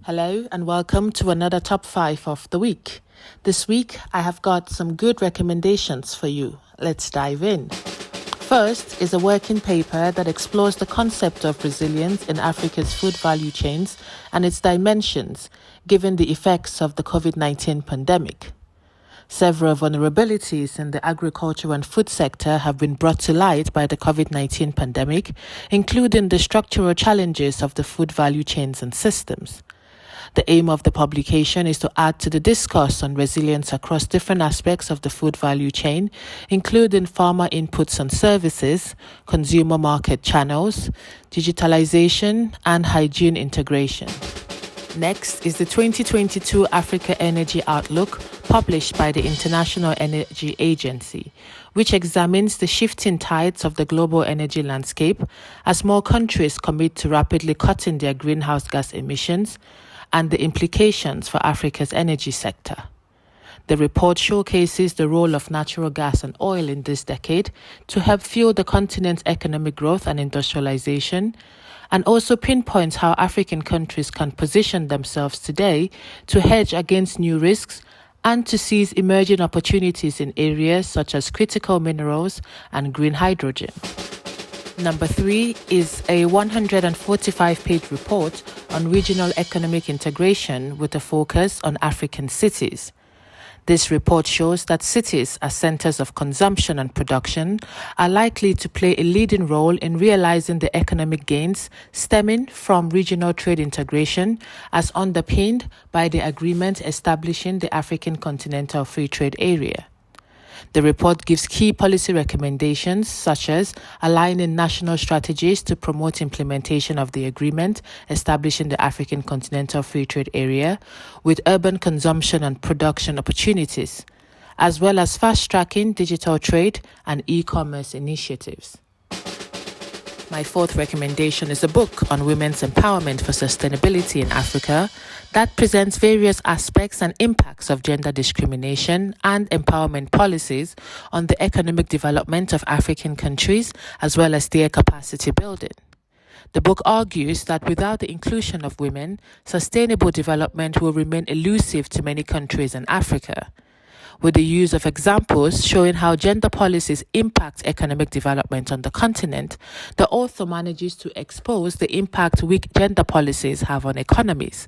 Hello and welcome to another top 5 of the week. This week I have got some good recommendations for you. Let's dive in. First is a working paper that explores the concept of resilience in Africa's food value chains and its dimensions given the effects of the COVID-19 pandemic. Several vulnerabilities in the agriculture and food sector have been brought to light by the COVID-19 pandemic, including the structural challenges of the food value chains and systems. The aim of the publication is to add to the discourse on resilience across different aspects of the food value chain, including farmer inputs and services, consumer market channels, digitalization, and hygiene integration. Next is the 2022 Africa Energy Outlook, published by the International Energy Agency, which examines the shifting tides of the global energy landscape as more countries commit to rapidly cutting their greenhouse gas emissions and the implications for Africa's energy sector. The report showcases the role of natural gas and oil in this decade to help fuel the continent's economic growth and industrialization, and also pinpoints how African countries can position themselves today to hedge against new risks and to seize emerging opportunities in areas such as critical minerals and green hydrogen. Number 3 is a 145-page report on regional economic integration with a focus on African cities. This report shows that cities as centers of consumption and production are likely to play a leading role in realizing the economic gains stemming from regional trade integration as underpinned by the agreement establishing the African Continental Free Trade Area. The report gives key policy recommendations such as aligning national strategies to promote implementation of the agreement establishing the African Continental Free Trade Area with urban consumption and production opportunities, as well as fast-tracking digital trade and e-commerce initiatives. My fourth recommendation is a book on women's empowerment for sustainability in Africa that presents various aspects and impacts of gender discrimination and empowerment policies on the economic development of African countries as well as their capacity building. The book argues that without the inclusion of women, sustainable development will remain elusive to many countries in Africa. With the use of examples showing how gender policies impact economic development on the continent, the author manages to expose the impact weak gender policies have on economies.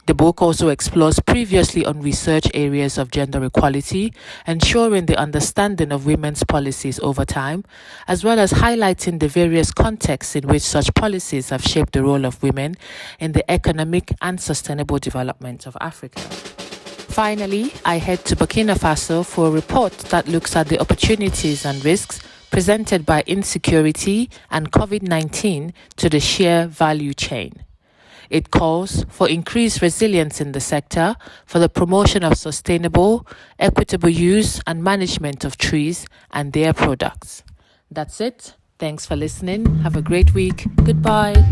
The book also explores previously unresearched areas of gender equality, ensuring the understanding of women's policies over time, as well as highlighting the various contexts in which such policies have shaped the role of women in the economic and sustainable development of Africa. Finally, I head to Burkina Faso for a report that looks at the opportunities and risks presented by insecurity and COVID-19 to the Shea value chain. It calls for increased resilience in the sector for the promotion of sustainable, equitable use and management of trees and their products. That's it. Thanks for listening. Have a great week. Goodbye.